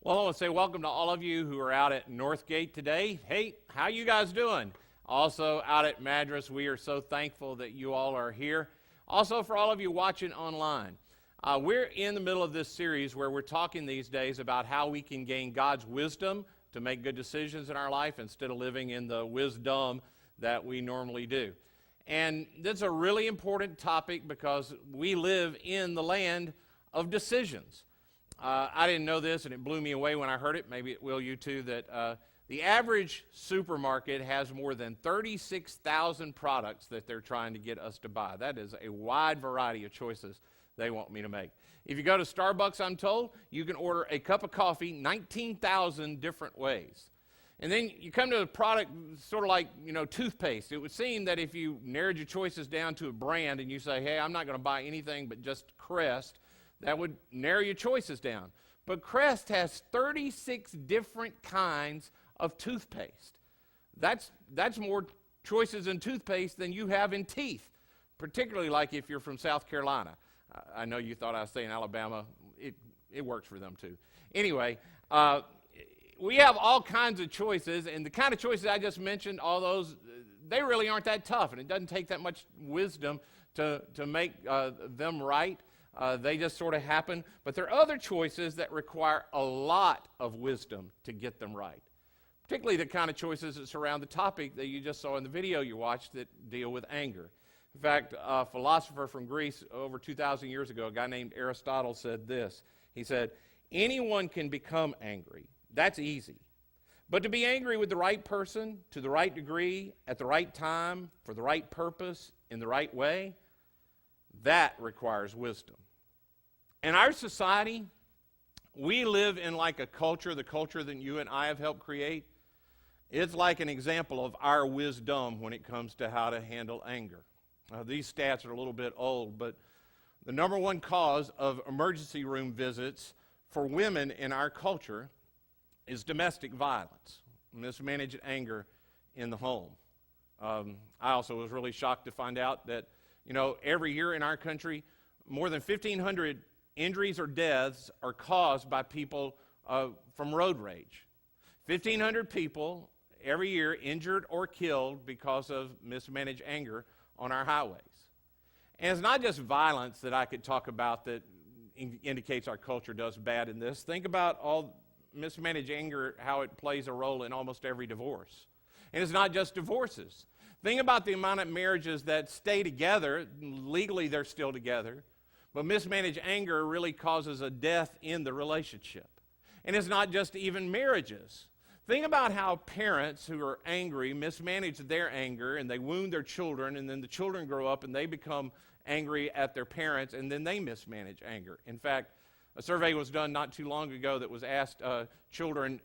Well, I want to say welcome to all of you who are out at Northgate today. Hey, how you guys doing? Also out at Madras, we are so thankful that you all are here. Also for all of you watching online. We're in the middle of this series where we're talking these days about how we can gain God's wisdom to make good decisions in our life instead of living in the wisDUMB that we normally do. And this is a really important topic because we live in the land of decisions. I didn't know this, and it blew me away when I heard it. Maybe it will you too, that the average supermarket has more than 36,000 products that they're trying to get us to buy. That is a wide variety of choices they want me to make. If you go to Starbucks, I'm told, you can order a cup of coffee 19,000 different ways. And then you come to a product sort of like, toothpaste. It would seem that if you narrowed your choices down to a brand and you say, hey, I'm not going to buy anything but just Crest, that would narrow your choices down. But Crest has 36 different kinds of toothpaste. That's more choices in toothpaste than you have in teeth, particularly like if you're from South Carolina. I know you thought I was saying Alabama. It works for them too. Anyway, we have all kinds of choices, and the kind of choices I just mentioned, all those, they really aren't that tough, and it doesn't take that much wisdom to make them right. They just sort of happen. But there are other choices that require a lot of wisdom to get them right, particularly the kind of choices that surround the topic that you just saw in the video you watched that deal with anger. In fact, a philosopher from Greece over 2,000 years ago, a guy named Aristotle, said this. He said, anyone can become angry. That's easy. But to be angry with the right person, to the right degree, at the right time, for the right purpose, in the right way, that requires wisdom. In our society, we live in like a culture, the culture that you and I have helped create. It's like an example of our wisdom when it comes to how to handle anger. These stats are a little bit old, but the number one cause of emergency room visits for women in our culture is domestic violence, mismanaged anger in the home. I also was really shocked to find out that every year in our country, more than 1,500 injuries or deaths are caused by people from road rage. 1,500 people every year injured or killed because of mismanaged anger on our highways. And it's not just violence that I could talk about that indicates our culture does bad in this. Think about all mismanaged anger, how it plays a role in almost every divorce. And it's not just divorces. Think about the amount of marriages that stay together. Legally, they're still together. But mismanaged anger really causes a death in the relationship. And it's not just even marriages. Think about how parents who are angry mismanage their anger, and they wound their children, and then the children grow up and they become angry at their parents, and then they mismanage anger. In fact, a survey was done not too long ago that was asked children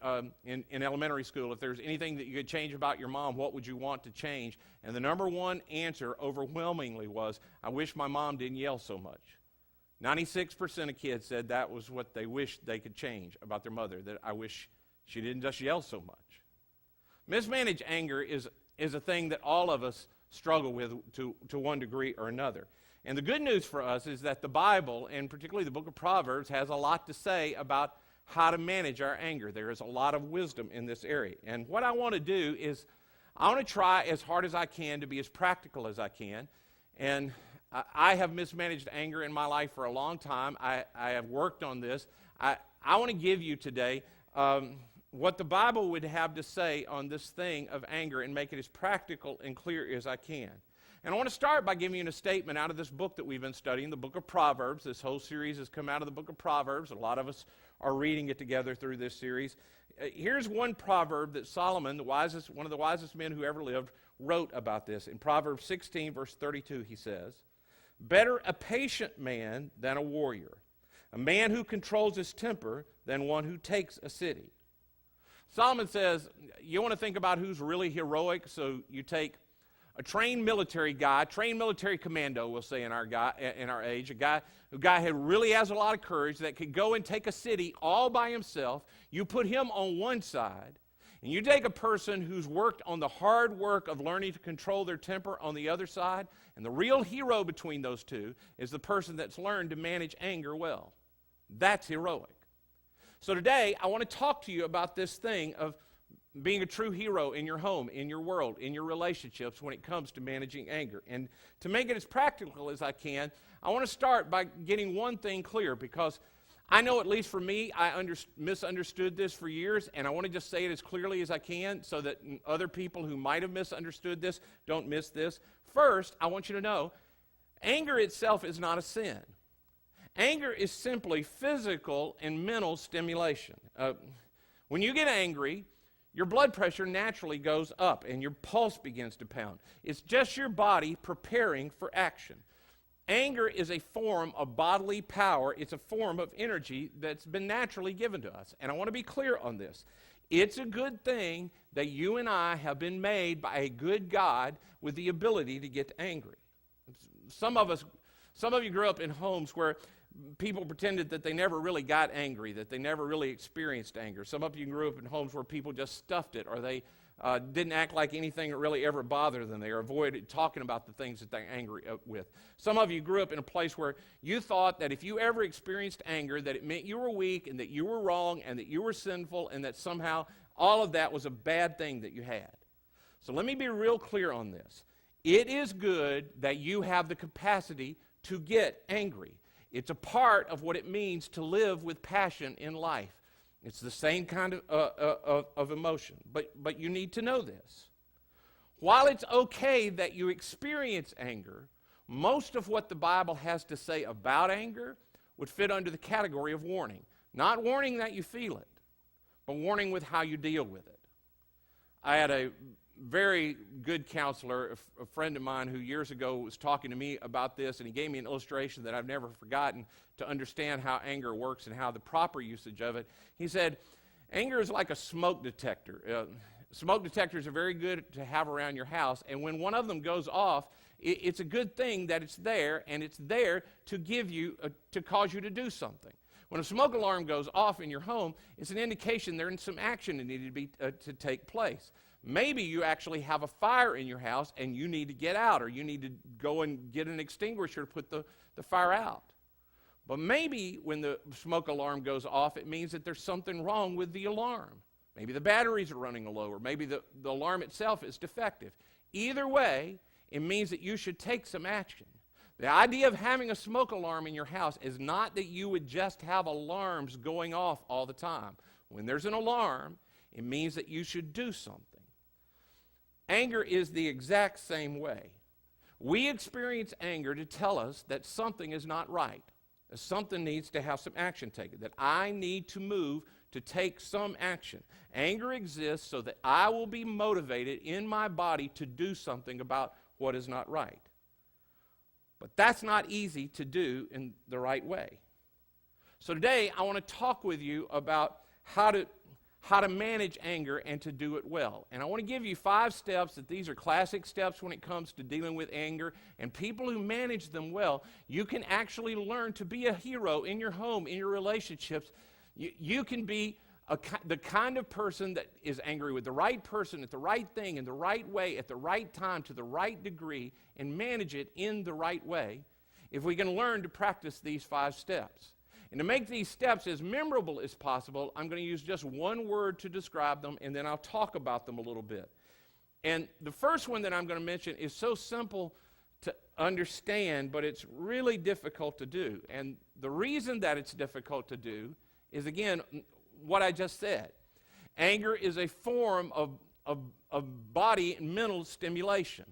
in elementary school, if there's anything that you could change about your mom, what would you want to change? And the number one answer overwhelmingly was, I wish my mom didn't yell so much. 96% of kids said that was what they wished they could change about their mother, that I wish she didn't just yell so much. Mismanaged anger is a thing that all of us struggle with to one degree or another. And the good news for us is that the Bible, and particularly the book of Proverbs, has a lot to say about how to manage our anger. There is a lot of wisdom in this area. And what I want to do is I want to try as hard as I can to be as practical as I can. And I have mismanaged anger in my life for a long time. I have worked on this. I want to give you today what the Bible would have to say on this thing of anger and make it as practical and clear as I can. And I want to start by giving you a statement out of this book that we've been studying, the book of Proverbs. This whole series has come out of the book of Proverbs. A lot of us are reading it together through this series. Here's one proverb that Solomon, one of the wisest men who ever lived, wrote about this. In Proverbs 16, verse 32, he says, better a patient man than a warrior, a man who controls his temper than one who takes a city. Solomon says, you want to think about who's really heroic, so you take a trained military guy, trained military commando, we'll say in our age, a guy who really has a lot of courage that could go and take a city all by himself. You put him on one side, and you take a person who's worked on the hard work of learning to control their temper on the other side, and the real hero between those two is the person that's learned to manage anger well. That's heroic. So today, I want to talk to you about this thing of being a true hero in your home, in your world, in your relationships when it comes to managing anger. And to make it as practical as I can, I want to start by getting one thing clear, because I know, at least for me, I misunderstood this for years, and I want to just say it as clearly as I can so that other people who might have misunderstood this don't miss this. First, I want you to know, anger itself is not a sin. Anger is simply physical and mental stimulation. When you get angry, your blood pressure naturally goes up and your pulse begins to pound. It's just your body preparing for action. Anger is a form of bodily power. It's a form of energy that's been naturally given to us. And I want to be clear on this. It's a good thing that you and I have been made by a good God with the ability to get angry. Some of you grew up in homes where people pretended that they never really got angry, that they never really experienced anger. Some of you grew up in homes where people just stuffed it, or they didn't act like anything really ever bothered them. They avoided talking about the things that they're angry with. Some of you grew up in a place where you thought that if you ever experienced anger, that it meant you were weak and that you were wrong and that you were sinful and that somehow all of that was a bad thing that you had. So let me be real clear on this. It is good that you have the capacity to get angry. It's a part of what it means to live with passion in life. It's the same kind of emotion, but you need to know this. While it's okay that you experience anger, most of what the Bible has to say about anger would fit under the category of warning. Not warning that you feel it, but warning with how you deal with it. I had a very good counselor, a friend of mine, who years ago was talking to me about this, and he gave me an illustration that I've never forgotten to understand how anger works and how the proper usage of it. He said, anger is like a smoke detector. Smoke detectors are very good to have around your house, and when one of them goes off, it's a good thing that it's there, and it's there to give you, to cause you to do something. When a smoke alarm goes off in your home, it's an indication there's some action that needed to take place. Maybe you actually have a fire in your house and you need to get out, or you need to go and get an extinguisher to put the fire out. But maybe when the smoke alarm goes off, it means that there's something wrong with the alarm. Maybe the batteries are running low, or maybe the alarm itself is defective. Either way, it means that you should take some action. The idea of having a smoke alarm in your house is not that you would just have alarms going off all the time. When there's an alarm, it means that you should do something. Anger is the exact same way. We experience anger to tell us that something is not right, that something needs to have some action taken, that I need to move to take some action. Anger exists so that I will be motivated in my body to do something about what is not right. But that's not easy to do in the right way. So today I want to talk with you about how to manage anger and to do it well. And I want to give you 5 steps that these are classic steps when it comes to dealing with anger. And people who manage them well, you can actually learn to be a hero in your home, in your relationships. You can be the kind of person that is angry with the right person at the right thing in the right way at the right time to the right degree and manage it in the right way if we can learn to practice these 5 steps. And to make these steps as memorable as possible, I'm going to use just one word to describe them, and then I'll talk about them a little bit. And the first one that I'm going to mention is so simple to understand, but it's really difficult to do. And the reason that it's difficult to do is, again, what I just said. Anger is a form of body and mental stimulation.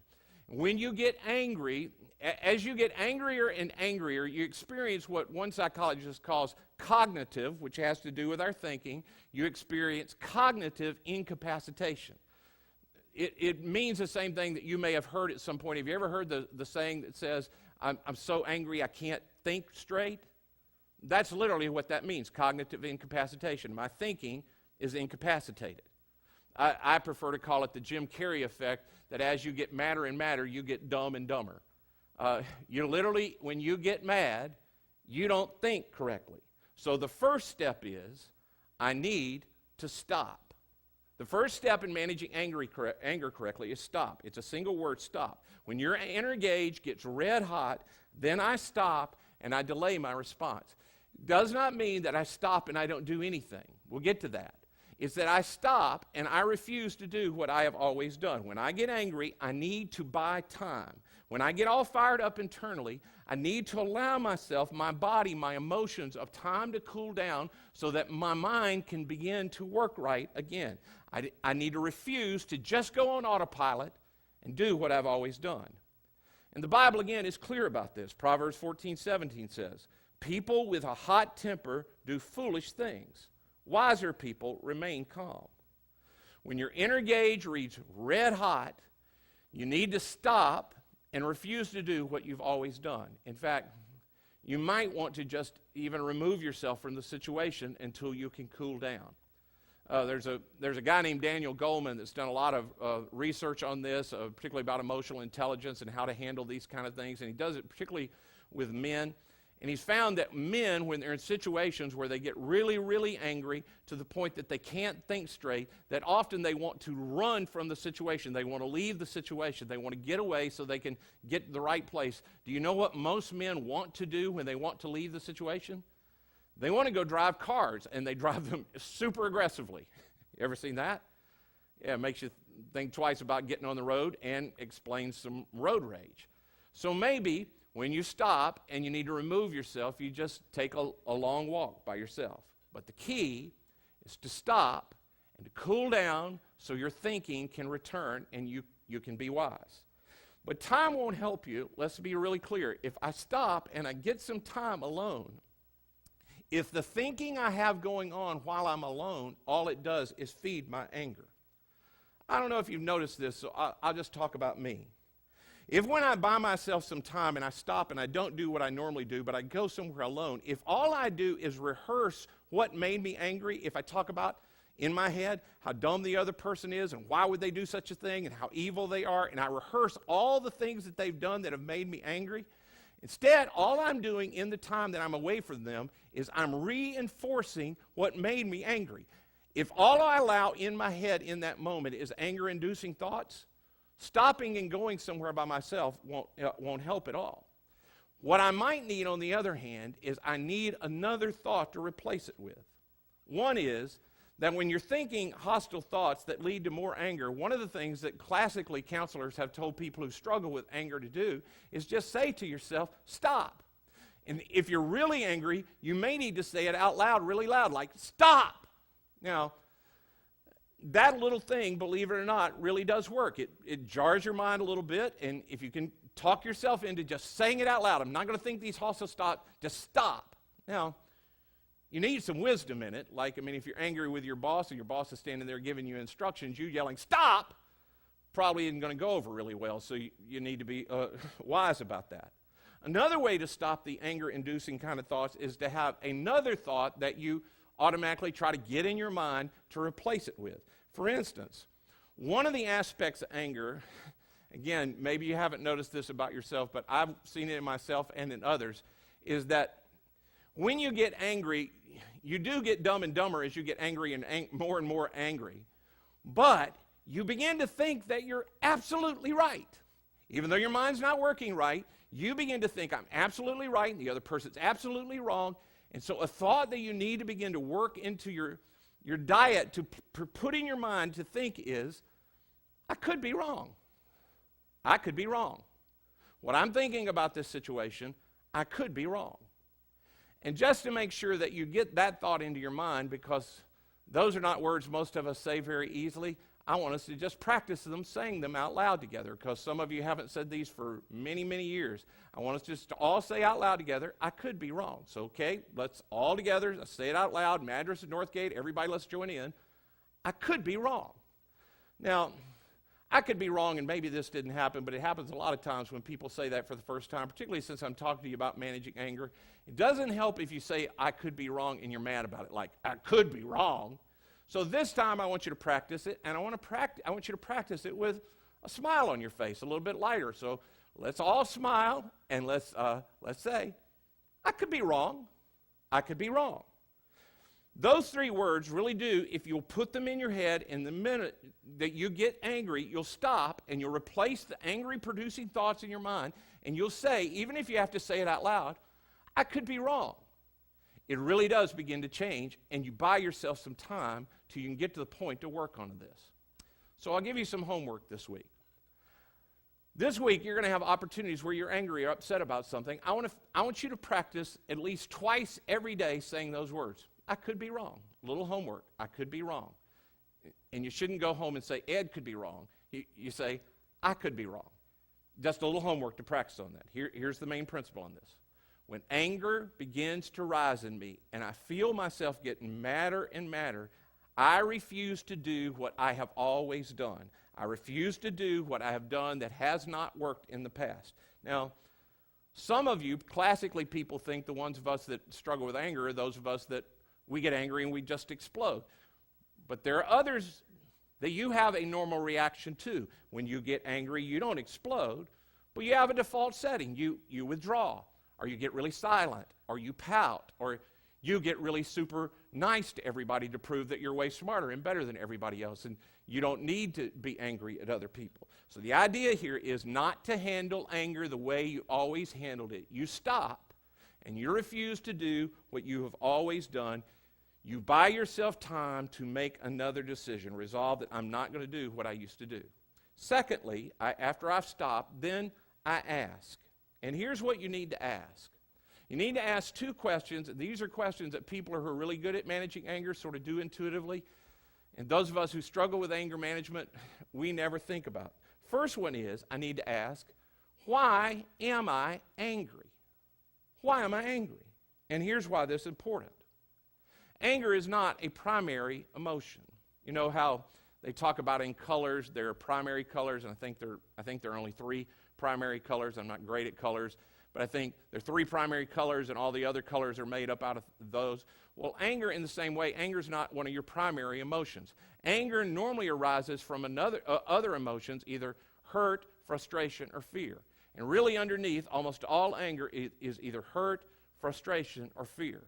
When you get angry, as you get angrier and angrier, you experience what one psychologist calls cognitive, which has to do with our thinking. You experience cognitive incapacitation. It means the same thing that you may have heard at some point. Have you ever heard the saying that says, I'm so angry I can't think straight? That's literally what that means, cognitive incapacitation. My thinking is incapacitated. I prefer to call it the Jim Carrey effect, that as you get madder and madder, you get dumb and dumber. You literally, when you get mad, you don't think correctly. So the first step is, I need to stop. The first step in managing anger correctly is stop. It's a single word, stop. When your inner gauge gets red hot, then I stop and I delay my response. does not mean that I stop and I don't do anything. We'll get to that. It's that I stop and I refuse to do what I have always done. When I get angry, I need to buy time. When I get all fired up internally, I need to allow myself, my body, my emotions, of time to cool down so that my mind can begin to work right again. I need to refuse to just go on autopilot and do what I've always done. And the Bible, again, is clear about this. Proverbs 14:17 says, people with a hot temper do foolish things. Wiser people remain calm. When your inner gauge reads red hot, you need to stop and refuse to do what you've always done. In fact, you might want to just even remove yourself from the situation until you can cool down. There's a guy named Daniel Goleman that's done a lot of research on this, particularly about emotional intelligence and how to handle these kind of things, and he does it particularly with men. And he's found that men, when they're in situations where they get really, really angry to the point that they can't think straight, that often they want to run from the situation. They want to leave the situation. They want to get away so they can get to the right place. Do you know what most men want to do when they want to leave the situation? They want to go drive cars, and they drive them super aggressively. You ever seen that? Yeah, it makes you think twice about getting on the road and explains some road rage. So maybe when you stop and you need to remove yourself, you just take a long walk by yourself. But the key is to stop and to cool down so your thinking can return and you can be wise. But time won't help you. Let's be really clear. If I stop and I get some time alone, if the thinking I have going on while I'm alone, all it does is feed my anger. I don't know if you've noticed this, so I'll just talk about me. If when I buy myself some time and I stop and I don't do what I normally do, but I go somewhere alone, if all I do is rehearse what made me angry, if I talk about in my head how dumb the other person is and why would they do such a thing and how evil they are, and I rehearse all the things that they've done that have made me angry, instead, all I'm doing in the time that I'm away from them is I'm reinforcing what made me angry. If all I allow in my head in that moment is anger-inducing thoughts, stopping and going somewhere by myself won't help at all. What I might need, on the other hand, is I need another thought to replace it with. One is that when you're thinking hostile thoughts that lead to more anger, one of the things that classically counselors have told people who struggle with anger to do is just say to yourself, stop. And if you're really angry, you may need to say it out loud, really loud, like, stop. Now, that little thing, believe it or not, really does work. It jars your mind a little bit, and if you can talk yourself into just saying it out loud, I'm not going to think these hostile thoughts, just stop. Now, you need some wisdom in it. Like, if you're angry with your boss and your boss is standing there giving you instructions, you yelling, stop, probably isn't going to go over really well, so you need to be wise about that. Another way to stop the anger-inducing kind of thoughts is to have another thought that you automatically try to get in your mind to replace it with. For instance, one of the aspects of anger, again, maybe you haven't noticed this about yourself, but I've seen it in myself and in others, is that when you get angry, you do get dumb and dumber as you get angry and more angry. But you begin to think that you're absolutely right. Even though your mind's not working right, you begin to think I'm absolutely right and the other person's absolutely wrong. And so a thought that you need to begin to work into your diet to put in your mind to think is, I could be wrong. I could be wrong. What I'm thinking about this situation, I could be wrong. And just to make sure that you get that thought into your mind, because those are not words most of us say very easily, I want us to just practice them, saying them out loud together, because some of you haven't said these for many, many years. I want us just to all say out loud together, I could be wrong. So, okay, let's all together, let's say it out loud, Madras and Northgate, everybody let's join in. I could be wrong. Now, I could be wrong, and maybe this didn't happen, but it happens a lot of times when people say that for the first time, particularly since I'm talking to you about managing anger. It doesn't help if you say, I could be wrong, and you're mad about it, like, I could be wrong. So this time I want you to practice it, and I want you to practice it with a smile on your face, a little bit lighter. So let's all smile, and let's say, I could be wrong. I could be wrong. Those three words really do, if you'll put them in your head, in the minute that you get angry, you'll stop and you'll replace the angry-producing thoughts in your mind, and you'll say, even if you have to say it out loud, I could be wrong. it really does begin to change, and you buy yourself some time till you can get to the point to work on this. So I'll give you some homework this week. This week, you're going to have opportunities where you're angry or upset about something. I want you to practice at least twice every day saying those words. I could be wrong. Little homework. I could be wrong. And you shouldn't go home and say, Ed could be wrong. You say, I could be wrong. Just a little homework to practice on that. Here's the main principle on this. When anger begins to rise in me and I feel myself getting madder and madder, I refuse to do what I have always done. I refuse to do what I have done that has not worked in the past. Now, some of you, classically people think the ones of us that struggle with anger are those of us that we get angry and we just explode. But there are others that you have a normal reaction to. When you get angry, you don't explode, but you have a default setting. You withdraw, or you get really silent, or you pout, or you get really super nice to everybody to prove that you're way smarter and better than everybody else, and you don't need to be angry at other people. So the idea here is not to handle anger the way you always handled it. You stop, and you refuse to do what you have always done. You buy yourself time to make another decision. Resolve that I'm not going to do what I used to do. Secondly, after I've stopped, then I ask. And here's what you need to ask. You need to ask two questions. These are questions that people who are really good at managing anger sort of do intuitively. And those of us who struggle with anger management, we never think about. First one is, I need to ask, why am I angry? Why am I angry? And here's why this is important. Anger is not a primary emotion. You know how they talk about in colors, there are primary colors, and I think there are only three primary colors. I'm not great at colors, but I think there are three primary colors, and all the other colors are made up out of those. Well, anger in the same way, anger is not one of your primary emotions. Anger normally arises from other emotions, either hurt, frustration, or fear. And really underneath, almost all anger is either hurt, frustration, or fear.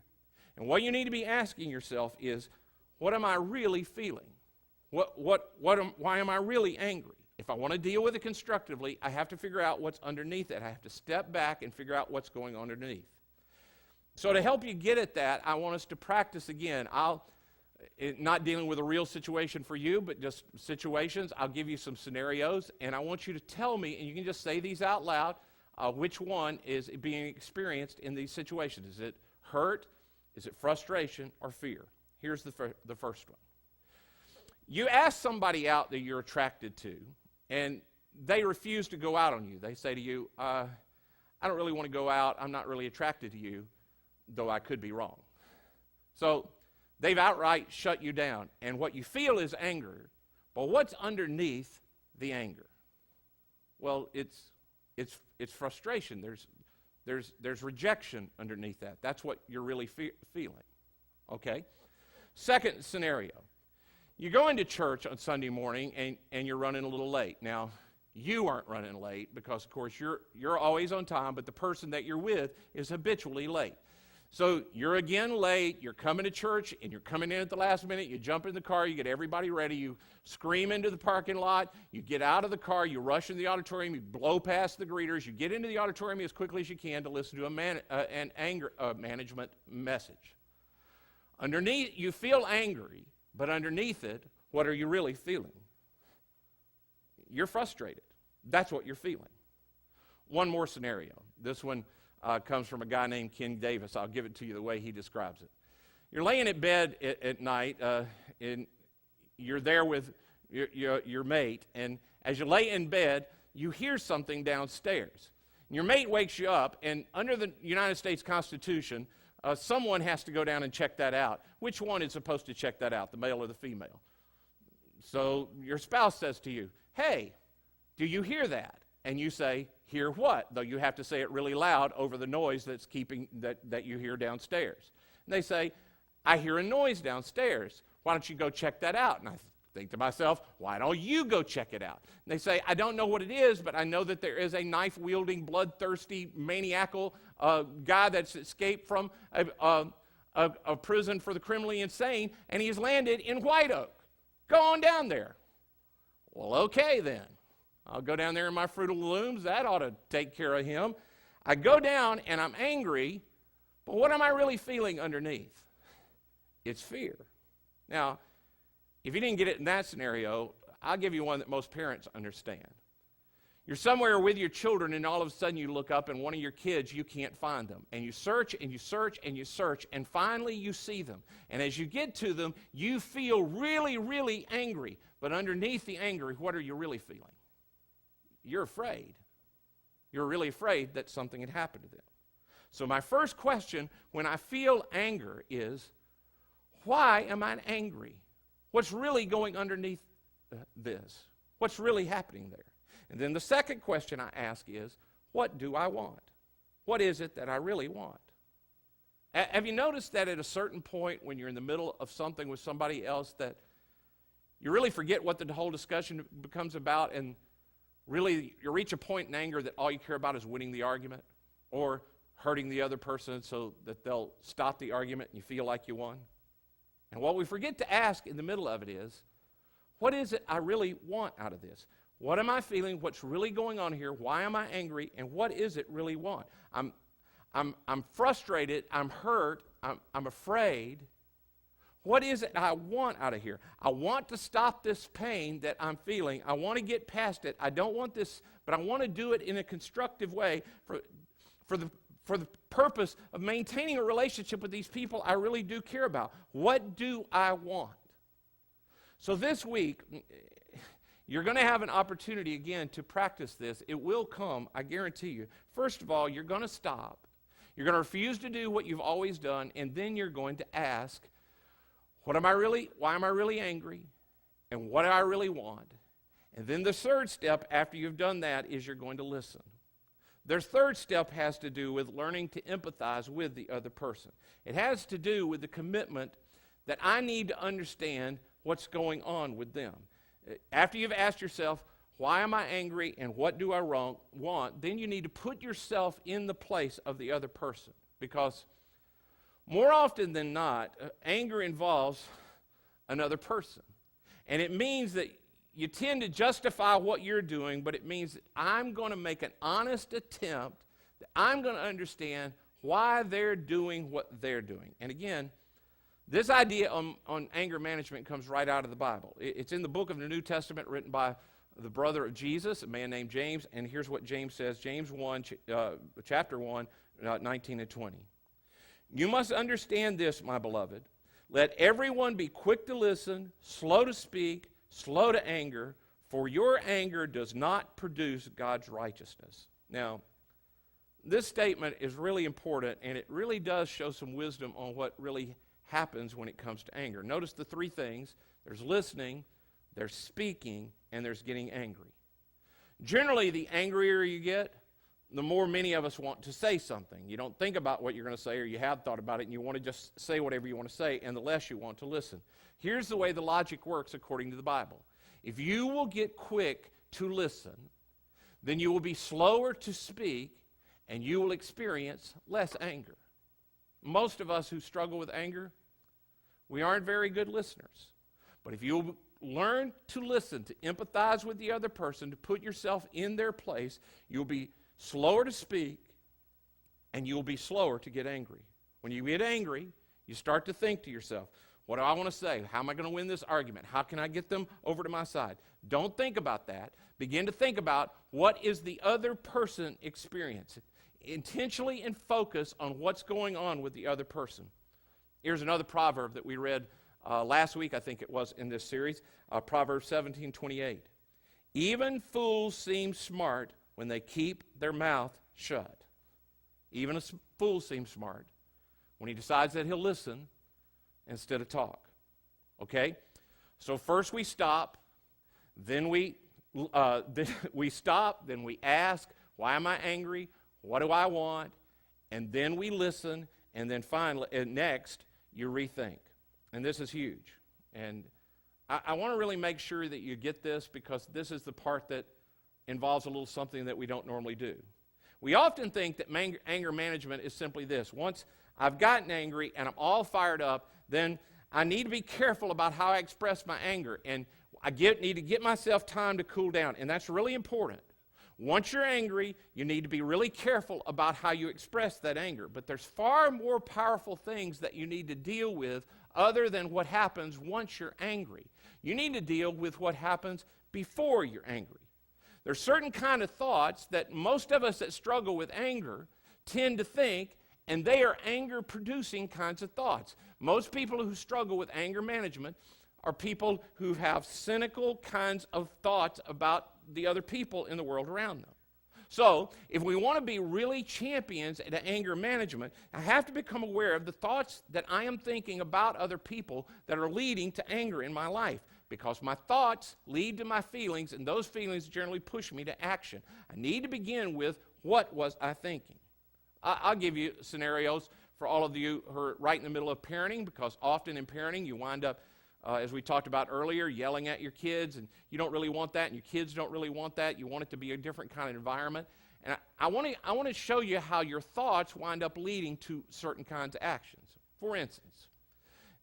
And what you need to be asking yourself is, what am I really feeling? Why am I really angry? If I want to deal with it constructively, I have to figure out what's underneath it. I have to step back and figure out what's going on underneath. So to help you get at that, I want us to practice again. Not dealing with a real situation for you, but just situations. I'll give you some scenarios, and I want you to tell me, and you can just say these out loud, which one is being experienced in these situations. Is it hurt? Is it frustration or fear? Here's the first one. You ask somebody out that you're attracted to, and they refuse to go out on you. They say to you, I don't really want to go out. I'm not really attracted to you, though I could be wrong. So they've outright shut you down, and what you feel is anger. But what's underneath the anger? Well, it's frustration. There's rejection underneath that. That's what you're really feeling. Okay? Second scenario. You go into church on Sunday morning and you're running a little late. Now, you aren't running late because, of course, you're always on time, but the person that you're with is habitually late. So you're again late, you're coming to church, and you're coming in at the last minute, you jump in the car, you get everybody ready, you scream into the parking lot, you get out of the car, you rush into the auditorium, you blow past the greeters, you get into the auditorium as quickly as you can to listen to an anger management message. Underneath, you feel angry, but underneath it, what are you really feeling? You're frustrated. That's what you're feeling. One more scenario. This one comes from a guy named Ken Davis. I'll give it to you the way he describes it. You're laying in bed at night, and you're there with your mate, and as you lay in bed, you hear something downstairs. And your mate wakes you up, and under the United States Constitution, someone has to go down and check that out. Which one is supposed to check that out, the male or the female? So your spouse says to you, hey, do you hear that? And you say, hear what? Though you have to say it really loud over the noise that's that you hear downstairs. And they say, I hear a noise downstairs. Why don't you go check that out? And I think to myself, why don't you go check it out? And they say, I don't know what it is, but I know that there is a knife-wielding, bloodthirsty, maniacal guy that's escaped from a prison for the criminally insane, and he's landed in White Oak. Go on down there. Well, okay then. I'll go down there in my Fruit of the Looms. That ought to take care of him. I go down, and I'm angry, But what am I really feeling underneath? It's fear. Now, if you didn't get it in that scenario, I'll give you one that most parents understand. You're somewhere with your children, and all of a sudden you look up, and one of your kids, you can't find them. And you search, and you search, and you search, and finally you see them. And as you get to them, you feel really, really angry. But underneath the anger, what are you really feeling? You're afraid. You're really afraid that something had happened to them. So my first question when I feel anger is, why am I angry? What's really going underneath this? What's really happening there? And then the second question I ask is, what do I want? What is it that I really want? Have you noticed that at a certain point when you're in the middle of something with somebody else that you really forget what the whole discussion becomes about, and really you reach a point in anger that all you care about is winning the argument or hurting the other person so that they'll stop the argument and you feel like you won? And what we forget to ask in the middle of it is, what is it I really want out of this? What am I feeling? What's really going on here? Why am I angry? And what is it really want? I'm frustrated. I'm hurt. I'm afraid. What is it I want out of here? I want to stop this pain that I'm feeling. I want to get past it. I don't want this, but I want to do it in a constructive way for the purpose of maintaining a relationship with these people I really do care about. What do I want? So this week, you're going to have an opportunity again to practice this. It will come, I guarantee you. First of all, you're going to stop. You're going to refuse to do what you've always done, and then you're going to ask, why am I really angry? And what do I really want? And then the third step after you've done that is you're going to listen. Their third step has to do with learning to empathize with the other person. It has to do with the commitment that I need to understand what's going on with them. After you've asked yourself, why am I angry and what do I want, then you need to put yourself in the place of the other person. Because more often than not, anger involves another person. And it means that you tend to justify what you're doing, but it means that I'm going to make an honest attempt, that I'm going to understand why they're doing what they're doing. And again, this idea on anger management comes right out of the Bible. It's in the book of the New Testament written by the brother of Jesus, a man named James, and here's what James says, James 1, chapter 1, 19 and 20. You must understand this, my beloved. Let everyone be quick to listen, slow to speak, slow to anger, for your anger does not produce God's righteousness. Now, this statement is really important, and it really does show some wisdom on what really happens when it comes to anger. Notice the three things. There's listening, there's speaking, and there's getting angry. Generally, the angrier you get, the more many of us want to say something. You don't think about what you're going to say, or you have thought about it, and you want to just say whatever you want to say, and the less you want to listen. Here's the way the logic works according to the Bible. If you will get quick to listen, then you will be slower to speak, and you will experience less anger. Most of us who struggle with anger, we aren't very good listeners. But if you'll learn to listen, to empathize with the other person, to put yourself in their place, you'll be slower to speak, and you'll be slower to get angry. When you get angry, you start to think to yourself, what do I want to say? How am I going to win this argument? How can I get them over to my side? Don't think about that. Begin to think about what is the other person experiencing. Intentionally and focus on what's going on with the other person. Here's another proverb that we read last week, I think it was, in this series, Proverbs 17:28. Even fools seem smart when they keep their mouth shut. Even a fool seems smart when he decides that he'll listen instead of talk. Okay? So first we stop, then we stop, then we ask, why am I angry? What do I want? And then we listen, and then finally, next, you rethink. And this is huge. And I want to really make sure that you get this, because this is the part that involves a little something that we don't normally do. We often think that anger management is simply this. Once I've gotten angry and I'm all fired up, then I need to be careful about how I express my anger. And I need to get myself time to cool down. And that's really important. Once you're angry, you need to be really careful about how you express that anger. But there's far more powerful things that you need to deal with other than what happens once you're angry. You need to deal with what happens before you're angry. There's certain kind of thoughts that most of us that struggle with anger tend to think, and they are anger-producing kinds of thoughts. Most people who struggle with anger management are people who have cynical kinds of thoughts about the other people in the world around them. So, if we want to be really champions at anger management, I have to become aware of the thoughts that I am thinking about other people that are leading to anger in my life. Because my thoughts lead to my feelings, and those feelings generally push me to action. I need to begin with, what was I thinking? I'll give you scenarios for all of you who are right in the middle of parenting, because often in parenting you wind up, as we talked about earlier, yelling at your kids, and you don't really want that, and your kids don't really want that. You want it to be a different kind of environment. And I want to show you how your thoughts wind up leading to certain kinds of actions. For instance,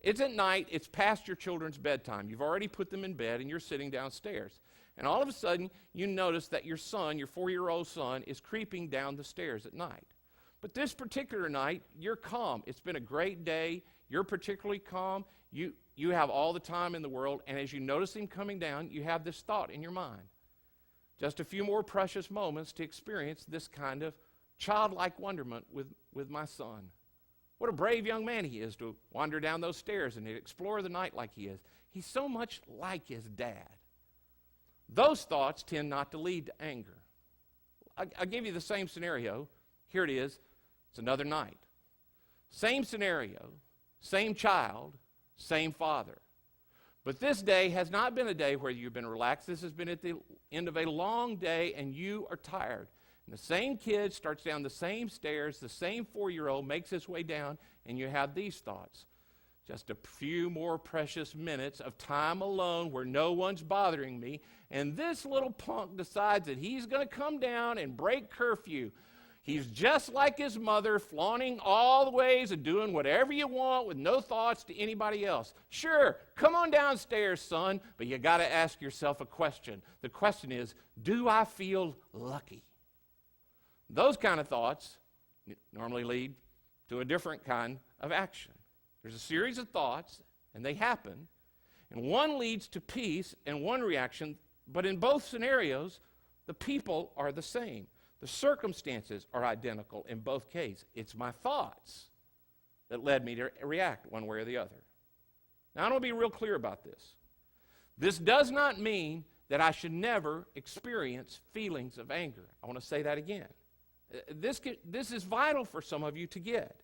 it's at night, it's past your children's bedtime. You've already put them in bed, and you're sitting downstairs. And all of a sudden, you notice that your son, your 4-year-old son, is creeping down the stairs at night. But this particular night, you're calm. It's been a great day. You're particularly calm. You have all the time in the world, and as you notice him coming down, you have this thought in your mind. Just a few more precious moments to experience this kind of childlike wonderment with my son. What a brave young man he is to wander down those stairs and explore the night like he is. He's so much like his dad. Those thoughts tend not to lead to anger. I'll give you the same scenario. Here it is. It's another night. Same scenario, same child, same father. But this day has not been a day where you've been relaxed. This has been at the end of a long day, and you are tired. And the same kid starts down the same stairs, the same 4-year-old makes his way down, and you have these thoughts. Just a few more precious minutes of time alone where no one's bothering me, and this little punk decides that he's going to come down and break curfew. He's just like his mother, flaunting all the ways of doing whatever you want with no thoughts to anybody else. Sure, come on downstairs, son, but you got to ask yourself a question. The question is, do I feel lucky? Those kind of thoughts normally lead to a different kind of action. There's a series of thoughts, and they happen, and one leads to peace and one reaction, but in both scenarios, the people are the same. The circumstances are identical in both cases. It's my thoughts that led me to react one way or the other. Now, I want to be real clear about this. This does not mean that I should never experience feelings of anger. I want to say that again. This is vital for some of you to get.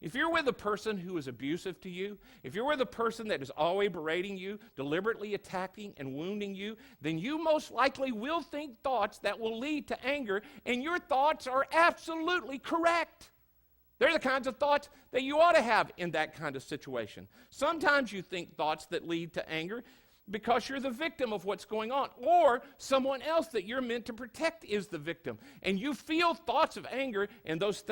If you're with a person who is abusive to you, if you're with a person that is always berating you, deliberately attacking and wounding you, then you most likely will think thoughts that will lead to anger, and your thoughts are absolutely correct. They're the kinds of thoughts that you ought to have in that kind of situation. Sometimes you think thoughts that lead to anger because you're the victim of what's going on, or someone else that you're meant to protect is the victim. And you feel thoughts of anger, and those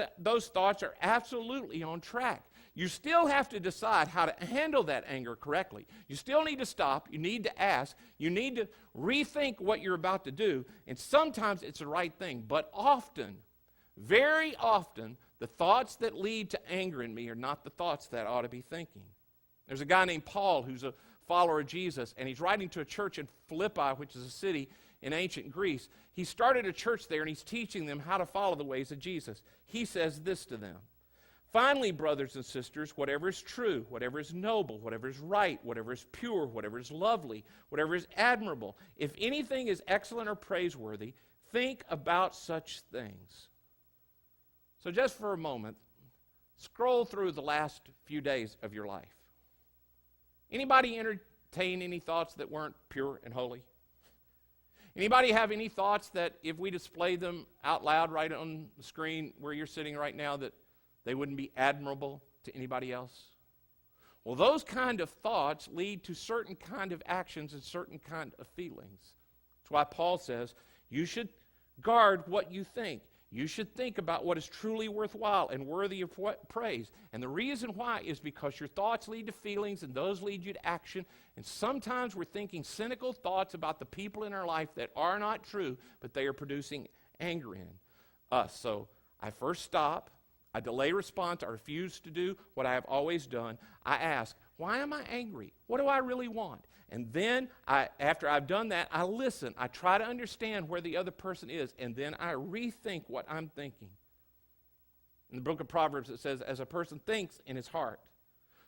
thoughts are absolutely on track. You still have to decide how to handle that anger correctly. You still need to stop. You need to ask. You need to rethink what you're about to do, and sometimes it's the right thing. But often, very often, the thoughts that lead to anger in me are not the thoughts that I ought to be thinking. There's a guy named Paul who's a follower of Jesus, and he's writing to a church in Philippi, which is a city in ancient Greece. He started a church there, and he's teaching them how to follow the ways of Jesus. He says this to them: "Finally, brothers and sisters, whatever is true, whatever is noble, whatever is right, whatever is pure, whatever is lovely, whatever is admirable, if anything is excellent or praiseworthy, think about such things." So just for a moment, scroll through the last few days of your life. Anybody entertain any thoughts that weren't pure and holy? Anybody have any thoughts that if we display them out loud right on the screen where you're sitting right now, that they wouldn't be admirable to anybody else? Well, those kind of thoughts lead to certain kind of actions and certain kind of feelings. That's why Paul says you should guard what you think. You should think about what is truly worthwhile and worthy of praise. And the reason why is because your thoughts lead to feelings, and those lead you to action. And sometimes we're thinking cynical thoughts about the people in our life that are not true, but they are producing anger in us. So I first stop. I delay response. I refuse to do what I have always done. I ask, why am I angry? What do I really want? And then, after I've done that, I listen. I try to understand where the other person is, and then I rethink what I'm thinking. In the book of Proverbs, it says, as a person thinks in his heart,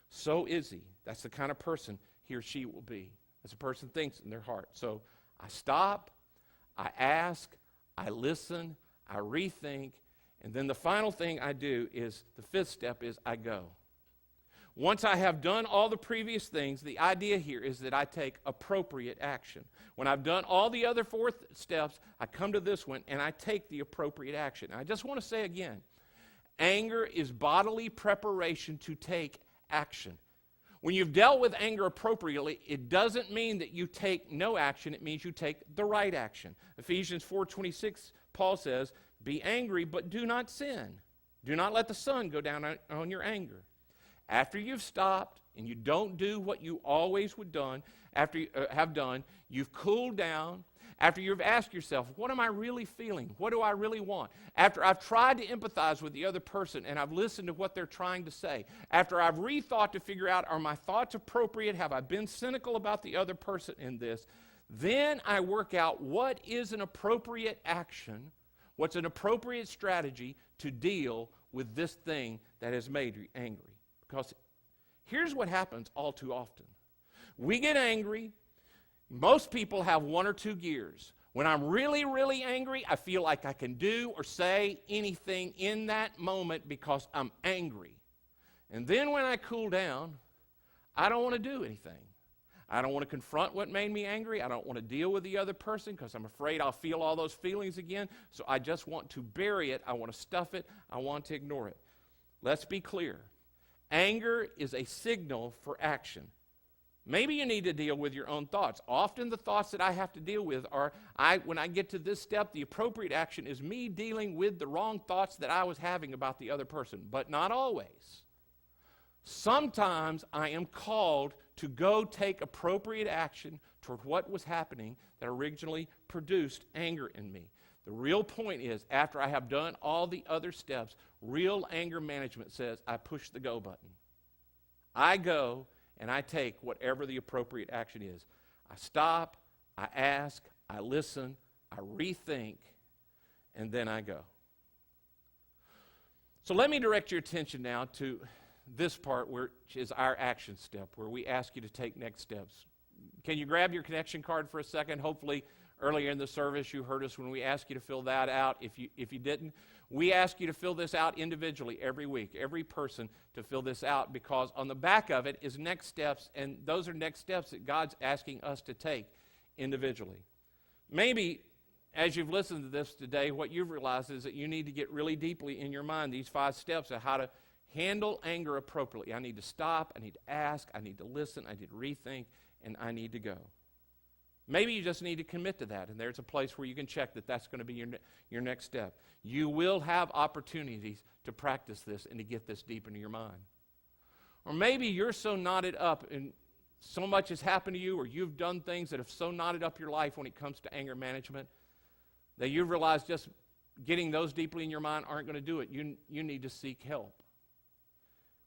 so is he. That's the kind of person he or she will be, as a person thinks in their heart. So I stop, I ask, I listen, I rethink, and then the final thing I do is, the fifth step is I go. Once I have done all the previous things, the idea here is that I take appropriate action. When I've done all the other four steps, I come to this one and I take the appropriate action. And I just want to say again, anger is bodily preparation to take action. When you've dealt with anger appropriately, it doesn't mean that you take no action. It means you take the right action. Ephesians 4:26, Paul says, be angry, but do not sin. Do not let the sun go down on your anger. After you've stopped and you don't do what you always would have done, you've cooled down. After you've asked yourself, what am I really feeling? What do I really want? After I've tried to empathize with the other person and I've listened to what they're trying to say. After I've rethought to figure out, are my thoughts appropriate? Have I been cynical about the other person in this? Then I work out what is an appropriate action, what's an appropriate strategy to deal with this thing that has made you angry. Because here's what happens all too often. We get angry. Most people have one or two gears. When I'm really, really angry, I feel like I can do or say anything in that moment because I'm angry. And then when I cool down, I don't want to do anything. I don't want to confront what made me angry. I don't want to deal with the other person because I'm afraid I'll feel all those feelings again. So I just want to bury it. I want to stuff it. I want to ignore it. Let's be clear. Anger is a signal for action. Maybe you need to deal with your own thoughts. Often the thoughts that I have to deal with are, when I get to this step, the appropriate action is me dealing with the wrong thoughts that I was having about the other person, but not always. Sometimes I am called to go take appropriate action toward what was happening that originally produced anger in me. The real point is, after I have done all the other steps, real anger management says I push the go button. I go and I take whatever the appropriate action is. I stop, I ask, I listen, I rethink, and then I go. So let me direct your attention now to this part, which is our action step, where we ask you to take next steps. Can you grab your connection card for a second? Hopefully, earlier in the service, you heard us when we asked you to fill that out. If you didn't, we ask you to fill this out individually every week, every person to fill this out, because on the back of it is next steps, and those are next steps that God's asking us to take individually. Maybe, as you've listened to this today, what you've realized is that you need to get really deeply in your mind these 5 steps of how to handle anger appropriately. I need to stop, I need to ask, I need to listen, I need to rethink, and I need to go. Maybe you just need to commit to that, and there's a place where you can check that that's going to be your next step. You will have opportunities to practice this and to get this deep into your mind. Or maybe you're so knotted up and so much has happened to you, or you've done things that have so knotted up your life when it comes to anger management that you've realized just getting those deeply in your mind aren't going to do it. You need to seek help.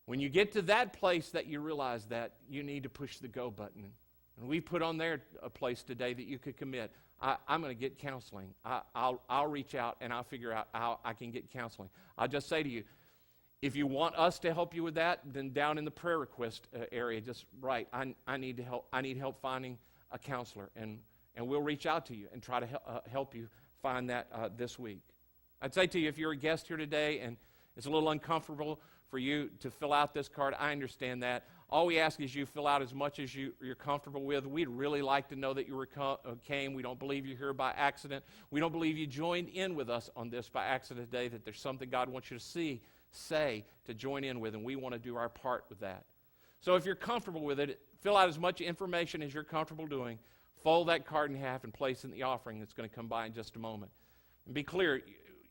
When you get to that place that you realize that, you need to push the go button. And we put on there a place today that you could commit. I'm going to get counseling. I'll reach out and I'll figure out how I can get counseling. I'll just say to you, if you want us to help you with that, then down in the prayer request area, just write, I need help. I need help finding a counselor, and we'll reach out to you and try to help you find that this week. I'd say to you, if you're a guest here today and it's a little uncomfortable for you to fill out this card, I understand that. All we ask is you fill out as much as you're comfortable with. We'd really like to know that you came. We don't believe you're here by accident. We don't believe you joined in with us on this by accident today, that there's something God wants you to say, to join in with, and we want to do our part with that. So if you're comfortable with it, fill out as much information as you're comfortable doing. Fold that card in half and place in the offering that's going to come by in just a moment. And be clear,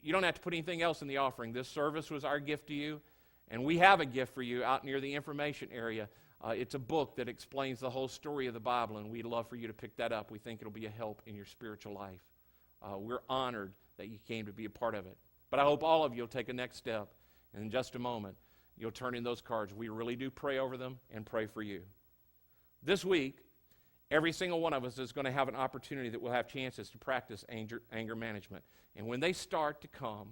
You don't have to put anything else in the offering. This service was our gift to you, and we have a gift for you out near the information area. It's a book that explains the whole story of the Bible, and we'd love for you to pick that up. We think it'll be a help in your spiritual life. We're honored that you came to be a part of it. But I hope all of you will take a next step, and in just a moment, you'll turn in those cards. We really do pray over them and pray for you. This week, every single one of us is going to have an opportunity that we'll have chances to practice anger management. And when they start to come,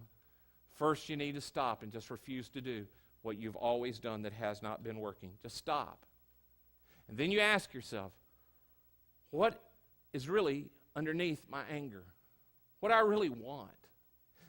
first you need to stop and just refuse to do what you've always done that has not been working. Just stop. And then you ask yourself, what is really underneath my anger? What do I really want?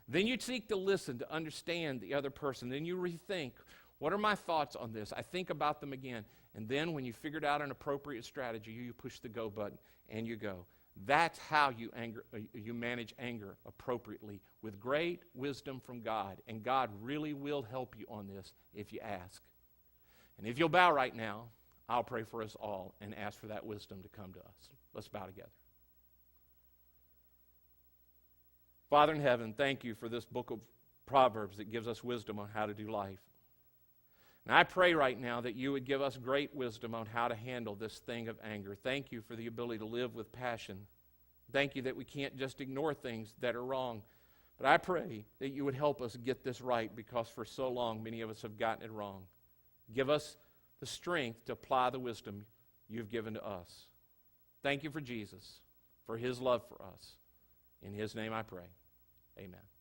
Then you seek to listen, to understand the other person. Then you rethink, what are my thoughts on this? I think about them again. And then when you figured out an appropriate strategy, you push the go button and you go. That's how you manage anger appropriately, with great wisdom from God. And God really will help you on this if you ask. And if you'll bow right now, I'll pray for us all and ask for that wisdom to come to us. Let's bow together. Father in heaven, thank you for this book of Proverbs that gives us wisdom on how to do life. And I pray right now that you would give us great wisdom on how to handle this thing of anger. Thank you for the ability to live with passion. Thank you that we can't just ignore things that are wrong. But I pray that you would help us get this right, because for so long many of us have gotten it wrong. Give us the strength to apply the wisdom you've given to us. Thank you for Jesus, for his love for us. In his name I pray. Amen.